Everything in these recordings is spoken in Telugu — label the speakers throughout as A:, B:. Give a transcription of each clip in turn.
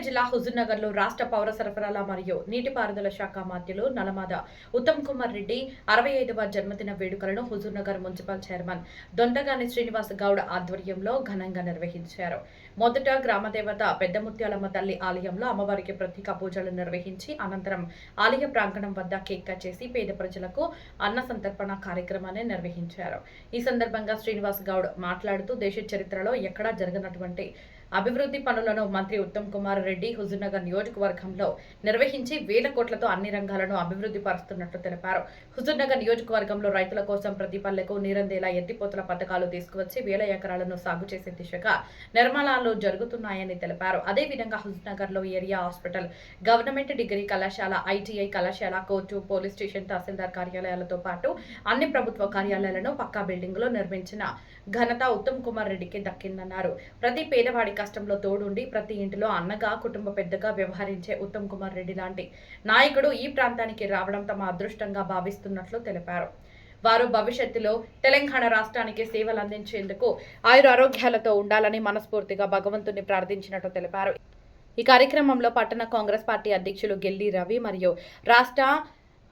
A: జిల్లా హుజూర్నగర్లో రాష్ట్ర పౌర సరఫరాల మరియు నీటిపారుదల శాఖ మంత్రులు నలమాద ఉత్తమ్ కుమార్ రెడ్డి 65వ జన్మదిన వేడుకలను హుజూర్నగర్ మున్సిపల్ చైర్మన్ దొండగాని శ్రీనివాస్ గౌడ్ ఆధ్వర్యంలో ఘనంగా నిర్వహించారు. మొదట గ్రామదేవత పెద్దముత్యాలమ్మ తల్లి ఆలయంలో అమ్మవారికి ప్రత్యేక పూజలు నిర్వహించి అనంతరం ఆలయ ప్రాంగణం వద్ద కేక్ కట్ చేసి పేద ప్రజలకు అన్న సంతర్పణ కార్యక్రమాన్ని నిర్వహించారు. ఈ సందర్భంగా శ్రీనివాస్ గౌడ్ మాట్లాడుతూ దేశ చరిత్రలో ఎక్కడా జరగనటువంటి అభివృద్ధి పనులను మంత్రి ఉత్తమ్ కుమార్ రెడ్డి హుజూర్నగర్ నియోజకవర్గంలో నిర్వహించి వేల కోట్లతో అన్ని రంగాలను అభివృద్ధి పరుస్తున్నట్లు తెలిపారు. హుజూర్నగర్ నియోజకవర్గంలో రైతుల కోసం ప్రతి పల్లెకు నీరందేలా ఎత్తిపోతల పథకాలు తీసుకువచ్చి వేల ఎకరాలను సాగు చేసే దిశగా నిర్మాణాలు జరుగుతున్నాయని తెలిపారు. అదేవిధంగా హుజూర్నగర్లో ఏరియా హాస్పిటల్, గవర్నమెంట్ డిగ్రీ కళాశాల, ఐటీఐ కళాశాల, కోర్టు, పోలీస్ స్టేషన్, తహసీల్దార్ కార్యాలయాలతో పాటు అన్ని ప్రభుత్వ కార్యాలయాలను పక్కా బిల్డింగులో నిర్మించిన ఘనత ఉత్తమ్ కుమార్ రెడ్డికి దక్కిందన్నారు. ప్రతి పేదవాడి కష్టంలో తోడుండి ప్రతి ఇంటిలో అన్నగా, కుటుంబ పెద్దగా వ్యవహరించే ఉత్తమ్ కుమార్ రెడ్డి లాంటి నాయకుడు ఈ ప్రాంతానికి రావడం తమ అదృష్టంగా భావిస్తున్నట్లు తెలిపారు. వారు భవిష్యత్తులో తెలంగాణ రాష్ట్రానికి సేవలు అందించేందుకు ఆయురారోగ్యాలతో ఉండాలని మనస్ఫూర్తిగా భగవంతుని ప్రార్థించినట్లు తెలిపారు. ఈ కార్యక్రమంలో పట్టణ కాంగ్రెస్ పార్టీ అధ్యక్షులు గెల్లి రవి మరియు రాష్ట్ర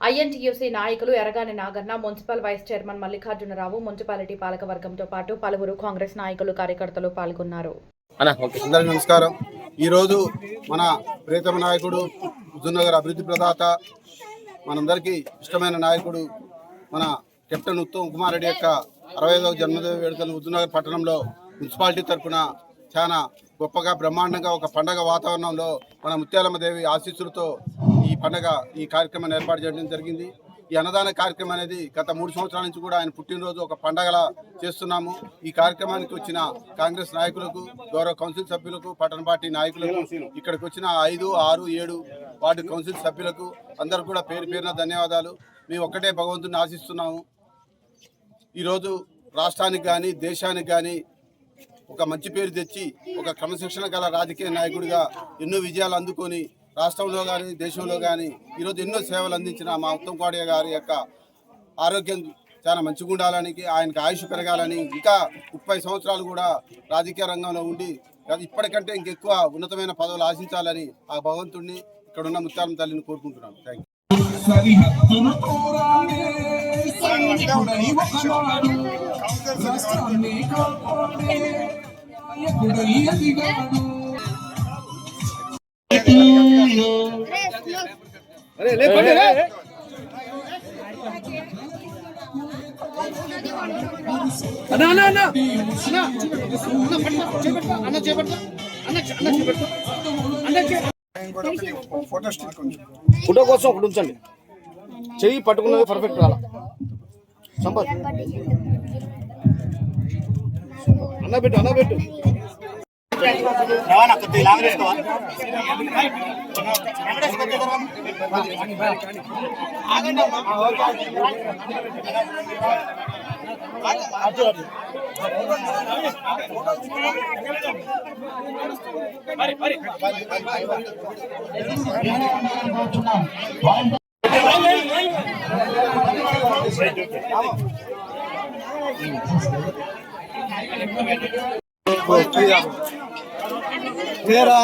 A: ఐఎన్టీయూసీ నాయకులు Eragani Naganna, municipal vice chairman Mallikarjunarao, municipality పాలకవర్గంతో పాటు పలువురు కాంగ్రెస్ నాయకులు, కార్యకర్తలు పాల్గొన్నారు.
B: అందరికీ నమస్కారం. ఈరోజు మన ప్రియతమ నాయకుడు, హుజూర్నగర్ అభివృద్ధి ప్రదాత, మనందరికీ ఇష్టమైన నాయకుడు మన కెప్టెన్ ఉత్తమ్ కుమార్ రెడ్డి యొక్క 65వ జన్మదిన వేడుకలు హుజూర్నగర్ పట్టణంలో మున్సిపాలిటీ తరఫున చాలా గొప్పగా బ్రహ్మాండంగా ఒక పండగ వాతావరణంలో మన ముత్యాలమ్మ దేవి ఆశీస్సులతో ఈ కార్యక్రమాన్ని ఏర్పాటు చేయడం జరిగింది. ఈ అన్నదాన కార్యక్రమం అనేది గత 3 సంవత్సరాల నుంచి కూడా ఆయన పుట్టినరోజు ఒక పండగలా చేస్తున్నాము. ఈ కార్యక్రమానికి వచ్చిన కాంగ్రెస్ నాయకులకు, గౌరవ కౌన్సిల్ సభ్యులకు, పట్టణ పార్టీ నాయకులకు, ఇక్కడికి వచ్చిన 5, 6, 7 వార్డు కౌన్సిల్ సభ్యులకు అందరూ కూడా పేరు పేరున ధన్యవాదాలు. మేము ఒక్కటే భగవంతుని ఆశిస్తున్నాము. ఈరోజు రాష్ట్రానికి కానీ దేశానికి కానీ ఒక మంచి పేరు తెచ్చి ఒక క్రమశిక్షణ గల రాజకీయ నాయకుడిగా ఎన్నో విజయాలు అందుకొని రాష్ట్రంలో కానీ దేశంలో కానీ ఈరోజు ఎన్నో సేవలు అందించిన మా ఉత్తమ్ కుమార్ గారి యొక్క ఆరోగ్యం చాలా మంచిగా ఉండాలని, ఆయనకు ఆయుష్ పెరగాలని, ఇంకా 30 సంవత్సరాలు కూడా రాజకీయ రంగంలో ఉండి ఇప్పటికంటే ఇంకెక్కువ ఉన్నతమైన పదవులు ఆశించాలని ఆ భగవంతుడిని, ఇక్కడ ఉన్న ముత్యాలమ్మ తల్లిని కోరుకుంటున్నాను. థ్యాంక్
C: ఫోటో కోసం ఒకటి ఉంచండి. చెయ్యి పట్టుకున్నది పర్ఫెక్ట్ రాలా. సంపత్ అన్నబెట్టు
B: मेरा